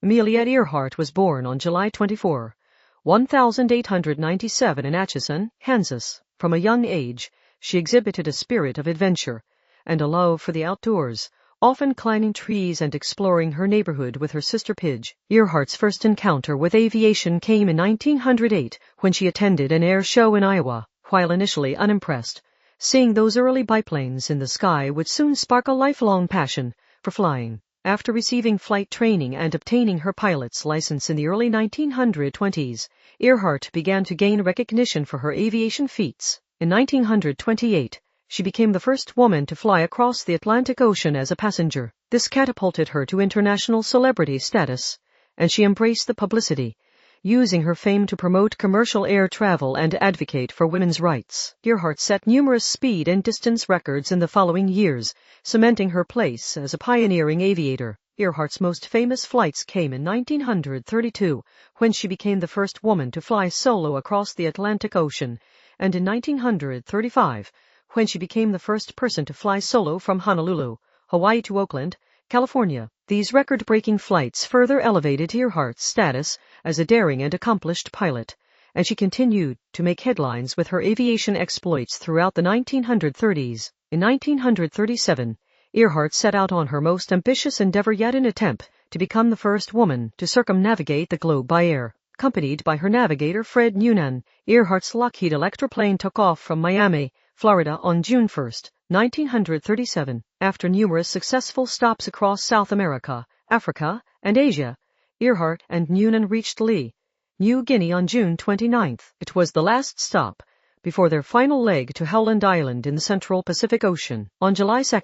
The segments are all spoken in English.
Amelia Earhart was born on July 24, 1897 in Atchison, Kansas. From a young age, she exhibited a spirit of adventure and a love for the outdoors, often climbing trees and exploring her neighborhood with her sister Pidge. Earhart's first encounter with aviation came in 1908 when she attended an air show in Iowa. While initially unimpressed, seeing those early biplanes in the sky would soon spark a lifelong passion for flying. After receiving flight training and obtaining her pilot's license in the early 1920s, Earhart began to gain recognition for her aviation feats. In 1928, she became the first woman to fly across the Atlantic Ocean as a passenger. This catapulted her to international celebrity status, and she embraced the publicity, using her fame to promote commercial air travel and advocate for women's rights. Earhart set numerous speed and distance records in the following years, cementing her place as a pioneering aviator. Earhart's most famous flights came in 1932, when she became the first woman to fly solo across the Atlantic Ocean, and in 1935, when she became the first person to fly solo from Honolulu, Hawaii to Oakland, California. These record-breaking flights further elevated Earhart's status as a daring and accomplished pilot, and she continued to make headlines with her aviation exploits throughout the 1930s. In 1937, Earhart set out on her most ambitious endeavor yet, an attempt to become the first woman to circumnavigate the globe by air. Accompanied by her navigator Fred Noonan, Earhart's Lockheed Electroplane took off from Miami, Florida on June 1, 1937. After numerous successful stops across South America, Africa, and Asia, Earhart and Noonan reached Lee, New Guinea on June 29. It was the last stop before their final leg to Howland Island in the central Pacific Ocean. On July 2,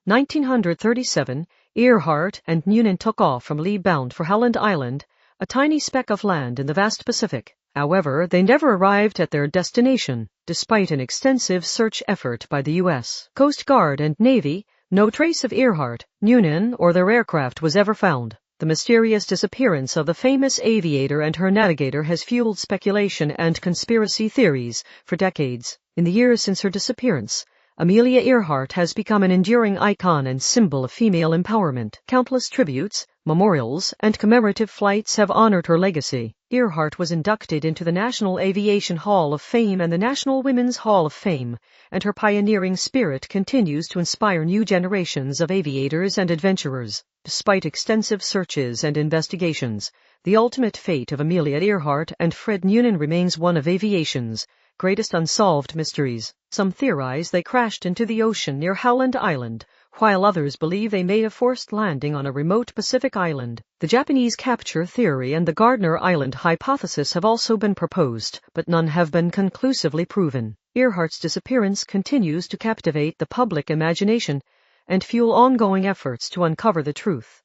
1937, Earhart and Noonan took off from Lee bound for Howland Island, a tiny speck of land in the vast Pacific. However, they never arrived at their destination. Despite an extensive search effort by the U.S. Coast Guard and Navy, no trace of Earhart, Noonan, or their aircraft was ever found. The mysterious disappearance of the famous aviator and her navigator has fueled speculation and conspiracy theories for decades. In the years since her disappearance, Amelia Earhart has become an enduring icon and symbol of female empowerment. Countless tributes, memorials, and commemorative flights have honored her legacy. Earhart was inducted into the National Aviation Hall of Fame and the National Women's Hall of Fame, and her pioneering spirit continues to inspire new generations of aviators and adventurers. Despite extensive searches and investigations, the ultimate fate of Amelia Earhart and Fred Noonan remains one of aviation's greatest unsolved mysteries. Some theorize they crashed into the ocean near Howland Island, while others believe they made a forced landing on a remote Pacific island. The Japanese capture theory and the Gardner Island hypothesis have also been proposed, but none have been conclusively proven. Earhart's disappearance continues to captivate the public imagination and fuel ongoing efforts to uncover the truth.